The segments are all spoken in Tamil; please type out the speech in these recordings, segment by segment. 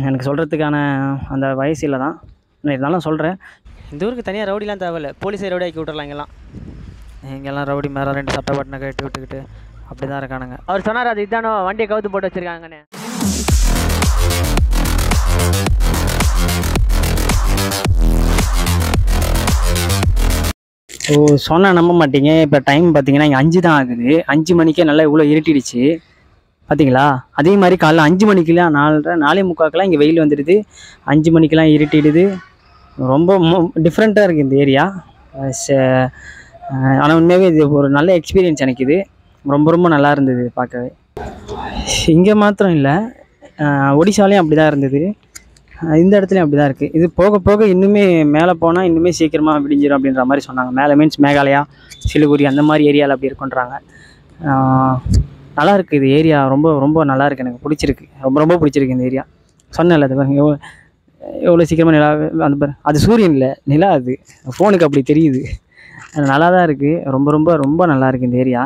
எனக்கு சொல்கிறதுக்கான அந்த வயசு இல்லை தான். நான் இருந்தாலும் சொல்கிறேன். இந்த ஊருக்கு தனியாக ரவுடிலாம் தேவையில்லை, போலீஸை ரவுடி ஆக்கி விட்டுறலாம். இங்கெல்லாம் ரவுடி மேலே 2 சட்டை பட்டனை கட்டி விட்டுக்கிட்டு அப்படி தான் இருக்கானுங்க. அவர் சொன்னார் அது இதானோ வண்டியை கவுத்து போட்டு வச்சுருக்காங்கன்னு. சொன்னால் நம்ப மாட்டீங்க. இப்போ டைம் பார்த்தீங்கன்னா இங்கே 5 தான் ஆகுது. 5 மணிக்கே நல்லா இவ்வளோ இருட்டிடுச்சு பார்த்தீங்களா. அதே மாதிரி காலைல 5 மணிக்கெலாம் 4:30 4:45 இங்கே வெயில் வந்துடுது. 5 மணிக்கெலாம் இருட்டிடுது. ரொம்ப டிஃப்ரெண்ட்டாக இருக்குது இந்த ஏரியா. ஆனால் உண்மையாகவே இது ஒரு நல்ல எக்ஸ்பீரியன்ஸ் எனக்கு. இது ரொம்ப ரொம்ப நல்லா இருந்தது பார்க்கவே. இங்கே மாத்திரம் இல்லை, ஒடிசாலையும் அப்படி தான் இருந்தது, இந்த இடத்துலையும் அப்படி தான் இருக்குது. இது போக போக இன்னுமே மேலே போனால் இன்னுமே சீக்கிரமாக விடிஞ்சிடும் அப்படின்ற மாதிரி சொன்னாங்க. மேலே மீன்ஸ் மேகாலயா, சிலிகுரி அந்த மாதிரி ஏரியாவில் அப்படி இருக்குன்றாங்க. நல்லா இருக்குது இது ஏரியா. ரொம்ப ரொம்ப நல்லா இருக்குது, எனக்கு பிடிச்சிருக்கு. ரொம்ப ரொம்ப பிடிச்சிருக்கு இந்த ஏரியா. சொன்னேன்ல அது பாருங்க எவ்வளோ சீக்கிரமாக நிலா அந்த பாரு, அது சூரியன் இல்லை நிலா, அது ஃபோனுக்கு அப்படி தெரியுது. அது நல்லா தான் இருக்குது. ரொம்ப ரொம்ப ரொம்ப நல்லா இருக்குது இந்த ஏரியா.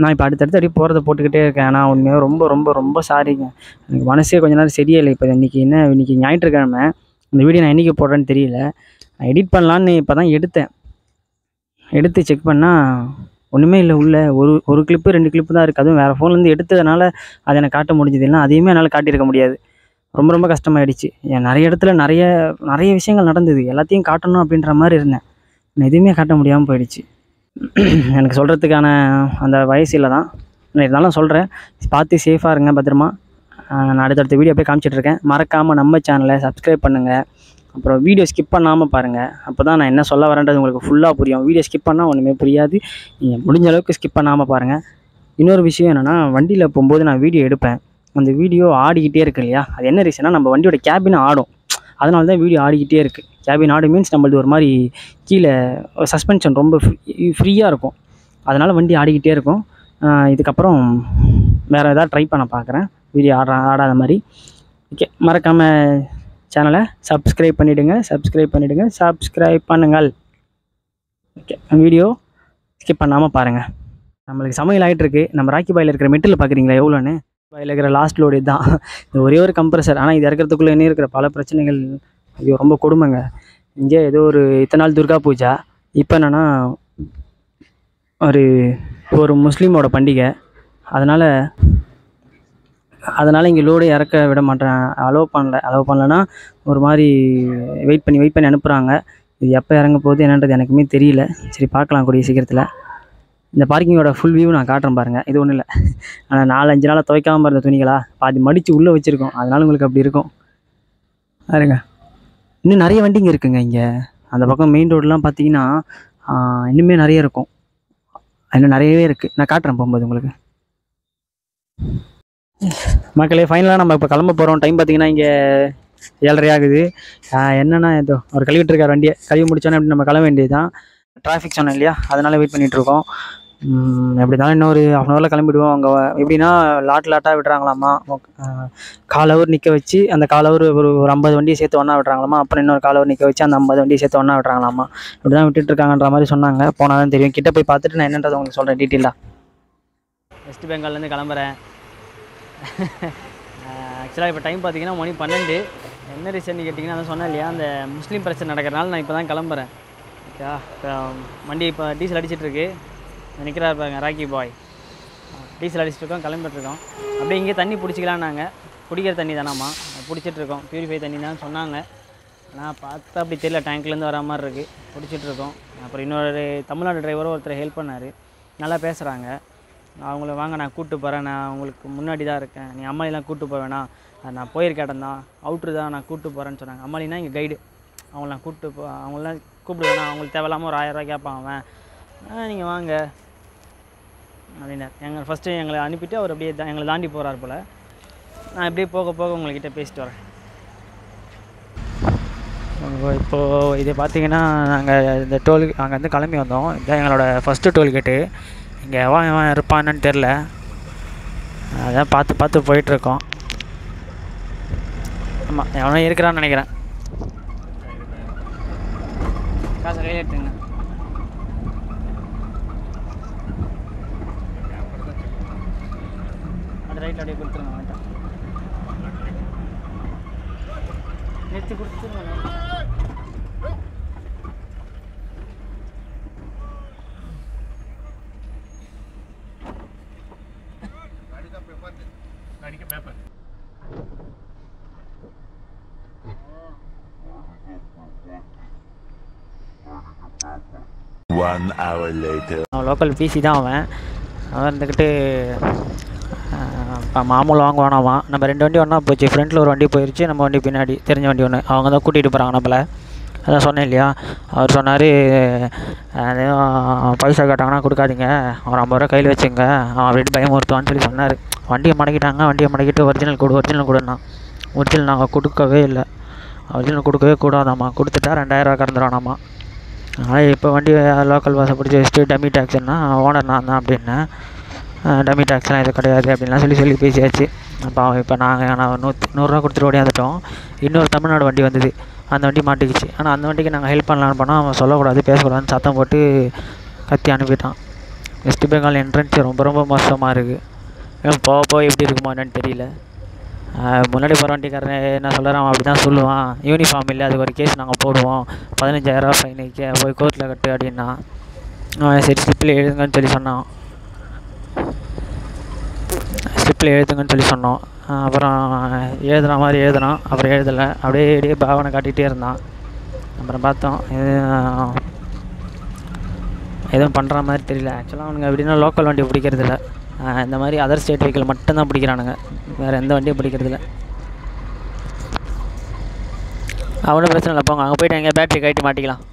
நான் இப்போ அடுத்தடுத்து அப்படியே போகிறத போட்டுக்கிட்டே இருக்கேன். ஆனால் உண்மையாக ரொம்ப ரொம்ப ரொம்ப சாரிங்க. எனக்கு மனசே கொஞ்ச நேரம் சரியே இல்லை. இப்போ இன்றைக்கி ஞாயிற்றுக்கிழமை. இந்த வீடியோ நான் என்றைக்கு போடுறேன்னு தெரியல. நான் எடிட் பண்ணலான்னு இப்போ தான் எடுத்து செக் பண்ணால் ஒன்றுமே இல்லை. உள்ள ஒரு கிளிப்பு 2 கிளிப்பு தான் இருக்குது. அதுவும் வேறு ஃபோன்லேருந்து எடுத்ததுனால அதை எனக்கு காட்ட முடிஞ்சது. இல்லைனா அதையுமே என்னால் காட்டியிருக்க முடியாது. ரொம்ப ரொம்ப கஷ்டமாயிடுச்சு. நிறைய இடத்துல நிறைய விஷயங்கள் நடந்தது. எல்லாத்தையும் காட்டணும் அப்படின்ற மாதிரி இருந்தேன். நான் எதுவுமே காட்ட முடியாமல் போயிடுச்சு. எனக்கு சொல்கிறதுக்கான அந்த வயசு இல்லை தான். நான் இருந்தாலும் சொல்கிறேன், பார்த்து சேஃபாக இருங்க, பத்திரமா. நான் அடுத்தடுத்த வீடியோ போய் காமிச்சிட்ருக்கேன். மறக்காமல் நம்ம சேனலை சப்ஸ்கிரைப் பண்ணுங்கள். அப்புறம் வீடியோ ஸ்கிப் பண்ணாமல் பாருங்கள். அப்போ தான் நான் என்ன சொல்ல வரேன்றது உங்களுக்கு ஃபுல்லாக புரியும். வீடியோ ஸ்கிப் பண்ணால் ஒன்றுமே புரியாது. நீங்கள் முடிஞ்ச அளவுக்கு ஸ்கிப் பண்ணாமல் பாருங்கள். இன்னொரு விஷயம் என்னென்னா, வண்டியில் போகும்போது நான் வீடியோ எடுப்பேன். அந்த வீடியோ ஆடிக்கிட்டே இருக்கு இல்லையா, அது என்ன ரீசன்னா, நம்ம வண்டியோட கேபின் ஆடும். அதனால தான் வீடியோ ஆடிக்கிட்டே இருக்குது. கேபின் ஆடு மீன்ஸ் நம்மளது ஒரு மாதிரி கீழே சஸ்பென்ஷன் ரொம்ப ஃப்ரீயாக இருக்கும். அதனால் வண்டி ஆடிக்கிட்டே இருக்கும். இதுக்கப்புறம் வேறு எதாவது ட்ரை பண்ண பார்க்குறேன், வீடியோ ஆடாத மாதிரி. ஓகே, மறக்காமல் சேனலை சப்ஸ்கிரைப் பண்ணுங்கள். ஓகே, வீடியோ ஸ்கிப் பண்ணாமல் பாருங்கள். நம்மளுக்கு சமையல் ஆகிட்டுருக்கு. நம்ம ராக்கி பாயில் இருக்கிற மெட்டில் பார்க்குறீங்களா எவ்வளோன்னு? பாயில் இருக்கிற லாஸ்ட் லோடு இதுதான். இது ஒரே ஒரு கம்ப்ரஸர். ஆனால் இது இறக்கிறதுக்குள்ளே என்ன இருக்கிற பல பிரச்சனைகள். ஐயோ ரொம்ப கொடுமைங்க. இங்கே ஏதோ இத்தனை நாள் துர்கா பூஜா, இப்போ என்னென்னா ஒரு முஸ்லீமோட பண்டிகை. அதனால் இங்கே லோடு இறக்க விட மாட்டேன், அலோவ் பண்ணலன்னா ஒரு மாதிரி வெயிட் பண்ணி அனுப்புகிறாங்க. இது எப்போ இறங்க போகுது என்னன்றது எனக்குமே தெரியல. சரி, பார்க்கலாம் கூடிய சீக்கிரத்தில். இந்த பார்க்கிங்கோட ஃபுல் வியூ நான் காட்டுறேன் பாருங்கள். இது ஒன்றும் இல்லை, ஆனால் 4-5 நாளாக துவைக்காமல் இருந்த துணிகளா பாதி மடித்து உள்ளே வச்சுருக்கோம். அதனால் உங்களுக்கு அப்படி இருக்கும் பாருங்க. இன்னும் நிறைய வண்டிங்க இருக்குங்க இங்கே. அந்த பக்கம் மெயின் ரோடெலாம் பார்த்தீங்கன்னா இன்னுமே நிறைய இருக்கும். இன்னும் நிறையவே இருக்குது. நான் காட்டுறேன் போகும்போது உங்களுக்கு. மக்களே, ஃபைனலாக நம்ம இப்போ கிளம்ப போகிறோம். டைம் பார்த்தீங்கன்னா இங்கே 7:30 ஆகுது. என்னென்னா ஏதோ அவர் கழுவிட்டு இருக்கார் வண்டியை. கழுவி முடிச்சோன்னே அப்படி நம்ம கிளம்ப வேண்டியது தான். டிராஃபிக் சொன்னேன் இல்லையா, அதனால் வெயிட் பண்ணிகிட்ருக்கோம். எப்படி இருந்தாலும் இன்னொரு 1/2 ஹவரில் கிளம்பிடுவோம். அங்கே எப்படின்னா லாட்டாக விடுறாங்களாமா. 1/4 ஹவர் நிற்க வச்சு, அந்த 1/4 ஹவர் ஒரு 50 வண்டியை சேர்த்து ஒன்றா விடுறாங்களாமா. அப்புறம் இன்னொரு 1/4 ஹவர் நிற்க வச்சு அந்த 50 வண்டியை சேர்த்து ஒன்றா விடுறாங்களாமா. இப்படி தான் விட்டுட்டுருக்காங்கன்ற மாதிரி சொன்னாங்க. போனால் தான் தெரியும். கிட்டே போய் பார்த்துட்டு நான் என்னன்றதை உங்களுக்கு சொல்கிறேன் டீட்டெயிலாக. வெஸ்ட் பெங்கால்லேருந்து கிளம்புறேன். ஆக்சுவலாக இப்போ டைம் பார்த்தீங்கன்னா மணி 12. என்ன ரீசன் கேட்டிங்கன்னா, அதை சொன்னேன் இல்லையா, அந்த முஸ்லீம் பிரச்சனை நடக்கிறனால நான் இப்போ தான் கிளம்புறேன். ஓகே, இப்போ வண்டி இப்போ டீசல் அடிச்சிட்ருக்கு. நிற்கிறார் பாருங்க ராக்கி பாய். டீசல் அடிச்சிட்ருக்கோம், கிளம்பிட்டுருக்கோம். அப்படியே இங்கே தண்ணி பிடிச்சிக்கலாம். நாங்கள் குடிக்கிற தண்ணி தானாம்மா பிடிச்சிட்ருக்கோம். பியூரிஃபை தண்ணி தான் சொன்னாங்க. ஆனால் பார்த்தா அப்படி தெரியல, டேங்க்லேருந்து வர மாதிரி இருக்குது. பிடிச்சிட்ருக்கோம். அப்புறம் இன்னொரு தமிழ்நாடு டிரைவரும் ஒருத்தர் ஹெல்ப் பண்ணார். நல்லா பேசுகிறாங்க. அவங்கள வாங்க நான் கூப்பிட்டு போகிறேன், நான் உங்களுக்கு முன்னாடி தான் இருக்கேன், நீ அம்மாலிலாம் கூப்பிட்டு போக வேணாம், நான் போயிருக்க இடம் தான், அவுட்ரு தான், நான் கூப்பிட்டு போகிறேன்னு சொன்னாங்க. அம்மாலினா இங்கே கைடு. அவங்களாம் அவங்களாம் கூப்பிட்டு வேணாம், அவங்களுக்கு தேவையில்லாமல் ஒரு 1000 ரூபா கேட்பான் அவன். நீங்கள் வாங்க அப்படின்னார். ஃபஸ்ட்டு எங்களை அனுப்பிட்டு அவர் அப்படியே எங்களை தாண்டி போகிறார் போல். நான் எப்படியே போக போக உங்கள்கிட்ட பேசிட்டு வரேன். இப்போது இது பார்த்திங்கன்னா, நாங்கள் இந்த அங்கேருந்து கிளம்பி வந்தோம். இதுதான் எங்களோட ஃபஸ்ட்டு டோல்கேட்டு. இங்கே எவன் இருப்பான்னு தெரில, அதான் பார்த்து போயிட்டுருக்கோம். ஆமாம், எவனோ இருக்கிறான்னு நினைக்கிறேன். காசை கையில் எடுத்துங்க. அது ரைட்டில் அப்படியே கொடுத்துருங்க. நிறுத்தி கொடுத்துருங்க. அவன் லோக்கல் பிசி தான் அவன் இருந்துக்கிட்டு இப்போ மாமூல் வாங்குவானாமா. நம்ம 2 வண்டி ஒன்றா போச்சு. ஃப்ரண்ட்டில் ஒரு வண்டி போயிடுச்சு, நம்ம வண்டி பின்னாடி தெரிஞ்ச வண்டி ஒன்று. அவங்க தான் கூட்டிகிட்டு போகிறாங்க நம்மளை. அதான் சொன்னேன் இல்லையா, அவர் சொன்னார் பைசா கேட்டாங்கன்னா கொடுக்காதீங்க, ஒரு 50 ரூபா கையில் வச்சுங்க, அவன் அப்படி பயமுறுத்துவான்னு சொல்லி சொன்னார். வண்டியை மடக்கிட்டாங்க. வண்டியை மடக்கிட்டு ஒரிஜினல் கொடுன்னா ஒரிஜினல் நாங்கள் கொடுக்கவே இல்லை. ஒரிஜினல் கொடுக்கவே கூடாதாம்மா. கொடுத்துட்டா 2000 ரூபா கறந்துடுவானாம்மா. அதனால் இப்போ வண்டி லோக்கல் பஸ்ஸை பிடிச்சி வச்சுட்டு டம்மி டேக்ஸ்னா ஓனர் நான் தான் அப்படின்னேன். டம்மி டேக்ஸ்லாம் இது கிடையாது அப்படின்லாம் சொல்லி பேசியாச்சு. அப்போ இப்போ நாங்கள் 100 ரூபா கொடுத்துட்டு ஓடியாந்துட்டோம். இன்னொரு தமிழ்நாடு வண்டி வந்தது, அந்த வண்டி மாட்டிக்கிச்சு. ஆனால் அந்த வண்டிக்கு நாங்கள் ஹெல்ப் பண்ணலான்னு போனால் அவன் சொல்லக்கூடாது, பேசக்கூடாதுன்னு சத்தம் போட்டு கத்தி அனுப்பிட்டான். வெஸ்ட் பெங்கால் என்ட்ரன்ஸ் ரொம்ப மோசமாக இருக்குது. போக எப்படி இருக்குமா என்னன்னு தெரியல. முன்னாடி போகிற வண்டிக்காரன் என்ன சொல்கிறான், அவன் அப்படி தான் சொல்லுவான். யூனிஃபார்ம் இல்லை, அதுக்கு ஒரு கேஸ் நாங்கள் போடுவோம், 15,000 ரூபா ஃபைனுக்கு போய் கோர்ட்டில் கட்டு அப்படின்னா. சரி ஸ்லிப்பில் எழுதுங்கன்னு சொல்லி சொன்னான். ஸ்லிப்பில் எழுதுங்கன்னு சொல்லி சொன்னோம். அப்புறம் எழுதுன மாதிரி எழுதுனான். அப்புறம் எழுதலை, அப்படியே பாவனை காட்டிகிட்டே இருந்தான். அப்புறம் பார்த்தோம் எதுவும் பண்ணுற மாதிரி தெரியல. ஆக்சுவலாக அவனுங்க எப்படின்னா லோக்கல் வண்டி பிடிக்கிறதில்ல, இந்த மாதிரி அதர் ஸ்டேட் வெஹிக்கிள் மட்டும்தான் பிடிக்கிறானுங்க, வேறு எந்த வண்டியும் பிடிக்கிறதில்ல. அவனும் பிரச்சனை இல்லை, போங்க அங்கே போய்ட்டு எங்கேயா பேட்டரி கட்டி மாட்டிக்கலாம்.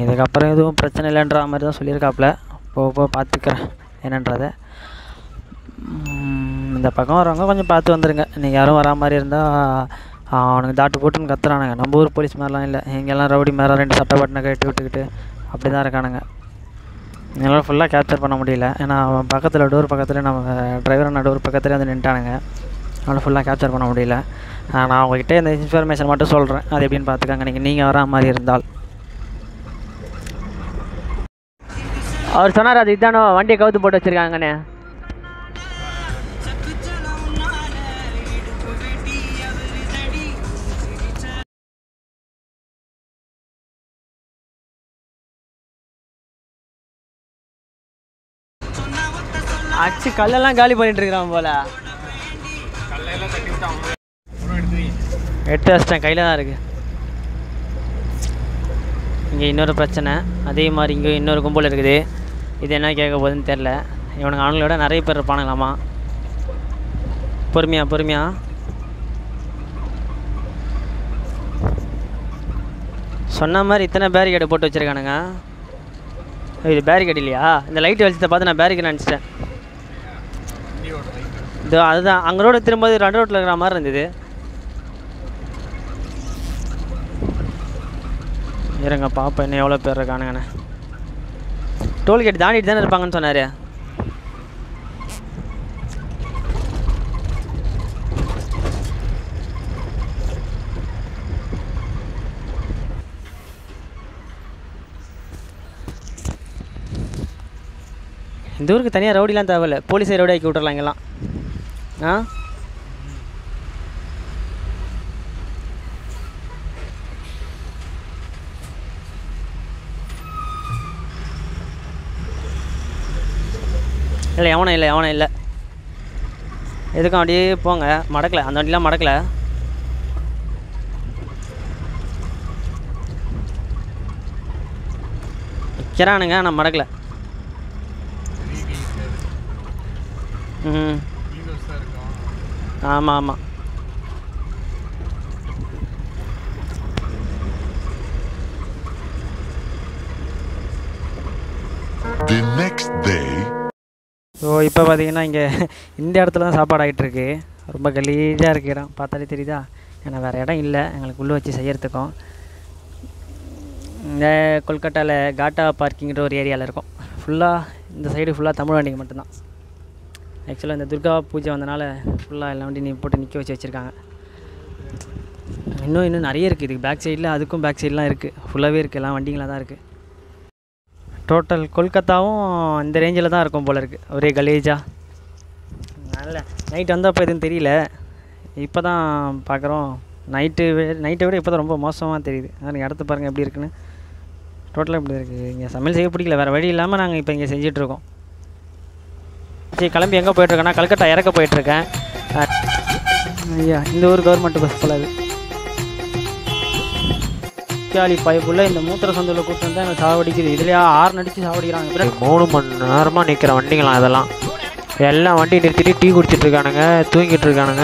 இதுக்கப்புறம் எதுவும் பிரச்சனை இல்லைன்ற மாதிரி தான் சொல்லியிருக்காப்புல. போக பார்த்துக்கிறேன் என்னன்றதை. இந்த பக்கம் வரவங்க கொஞ்சம் பார்த்து வந்துடுங்க. நீங்கள் யாரும் வரா மாதிரி இருந்தால் அவனுக்கு தாட்டு போட்டுன்னு கத்துறானுங்க. நம்ம ஊர் போலீஸ் மாதிரிலாம் இல்லை, இங்கெல்லாம் ரவுடி மேலே 2 சட்டை பட்டனை கட்டி விட்டுக்கிட்டு அப்படி தான் இருக்கானுங்க. என்னால் ஃபுல்லாக கேப்சர் பண்ண முடியல, ஏன்னா அவன் பக்கத்தில் டோர் பக்கத்தில் நம்ம டிரைவரான டோர் பக்கத்துலேயே வந்து நின்ட்டானுங்க. அதனால் ஃபுல்லாக கேப்சர் பண்ண முடியல. நான் அவங்ககிட்ட இந்த இன்ஃபர்மேஷன் மட்டும் சொல்கிறேன், அது எப்படின்னு பார்த்துக்காங்க நீங்கள் வரா மாதிரி இருந்தால். அவர் சொன்னார் அது இதானோ வண்டியை கவுத்து போட்டு வச்சுருக்காங்கண்ணே. அச்சு கல்லெல்லாம் காலி பண்ணிட்டு இருக்கிறான் போல. எடுத்து வச்சிட்டேன், கையில் தான் இருக்குது. இங்கே இன்னொரு பிரச்சனை, அதே மாதிரி இங்கே இன்னொரு கும்பல் இருக்குது. இது என்ன கேட்க போகுதுன்னு தெரில. இவனுங்க அவங்களோட நிறைய பேர் இருப்பானுங்களாமா. பொறுமையா சொன்ன மாதிரி இத்தனை பேரிகேடு போட்டு வச்சுருக்கானுங்க. இது பேரிகேடு இல்லையா, இந்த லைட்டு வெளிச்சத்தை பார்த்து நான் பேரிகேட் நினச்சிட்டேன். இது அதுதான் அங்கே ரோடு திரும்ப 2 ரோட்டில் இருக்கிற மாதிரி இருந்தது. இருங்க பாப்பா இன்னும் எவ்வளோ பேர் இருக்கானுங்கண்ணே. டோல்கேட் தாண்டிட்டு தானே இருப்பாங்கன்னு சொன்னார். இந்த ஊருக்கு தனியாக ரவுடிலாம் தேவையில்லை, போலீஸை ரவுடி ஆக்கி விட்டுறலாம் இங்கெல்லாம். இல்லை எவனும் இல்லை எதுக்கும் அப்படியே போங்க. மடக்கலை, அந்த வண்டிலாம் மடக்கலை. வைக்கிறானுங்க நான் மடக்கலை. ஆமாம் The next day. ஸோ இப்போ பார்த்தீங்கன்னா இங்கே இந்த இடத்துல தான் சாப்பாடு ஆகிட்டுருக்கு. ரொம்ப கலீஜாக இருக்குது இடம், பார்த்தாலே தெரியுதா. ஏன்னா வேறு இடம் இல்லை எங்களுக்கு உள்ளே வச்சு செய்கிறதுக்கும். இந்த கொல்கட்டாவில் காட்டா பார்க்கிங்கிற ஒரு ஏரியாவில் இருக்கும். ஃபுல்லாக இந்த சைடு ஃபுல்லாக தமிழ் வண்டிங்க மட்டும்தான். ஆக்சுவலாக இந்த துர்கா பூஜை வந்தனால ஃபுல்லாக எல்லா வண்டி போட்டு நிற்க வச்சுருக்காங்க. இன்னும் நிறைய இருக்குது இதுக்கு பேக் சைடில், அதுக்கும் பேக் சைடெலாம் இருக்குது, ஃபுல்லாகவே இருக்குது, எல்லாம் வண்டிங்களாக தான் இருக்குது. டோட்டல் கொல்கத்தாவும் இந்த ரேஞ்சில் தான் இருக்கும் போல் இருக்குது, ஒரே கலேஜாக. நல்ல நைட் வந்தப்போ எதுவும் தெரியல, இப்போ தான் பார்க்குறோம். நைட்டை விட இப்போ தான் ரொம்ப மோசமாக தெரியுது. நீங்கள் அடுத்து பாருங்கள் எப்படி இருக்குன்னு. டோட்டலாக இப்படி இருக்குது. இங்கே சமையல் செய்ய பிடிக்கல, வேறு வழி இல்லாமல் நாங்கள் இப்போ இங்கே செஞ்சிட்ருக்கோம். சரி, கிளம்பி எங்கே போயிட்டுருக்கேன்னா கல்கட்டா இறக்க போயிட்டுருக்கேன். ஐயா, இந்த ஊர் கவர்மெண்ட் பஸ் போல அது. காலி பைப்புள்ள இந்த மூத்திர சந்தில் கூப்பிட்டு வந்து எனக்கு சாவடிக்குது. இதுலையா 6 அடித்து சாவடிக்கிறாங்க. 3 மணி நேரமாக நிற்கிற வண்டிங்களாம் இதெல்லாம். எல்லாம் வண்டி நிறுத்திட்டு டீ குடிச்சிட்ருக்கானுங்க, தூங்கிட்டு இருக்கானுங்க.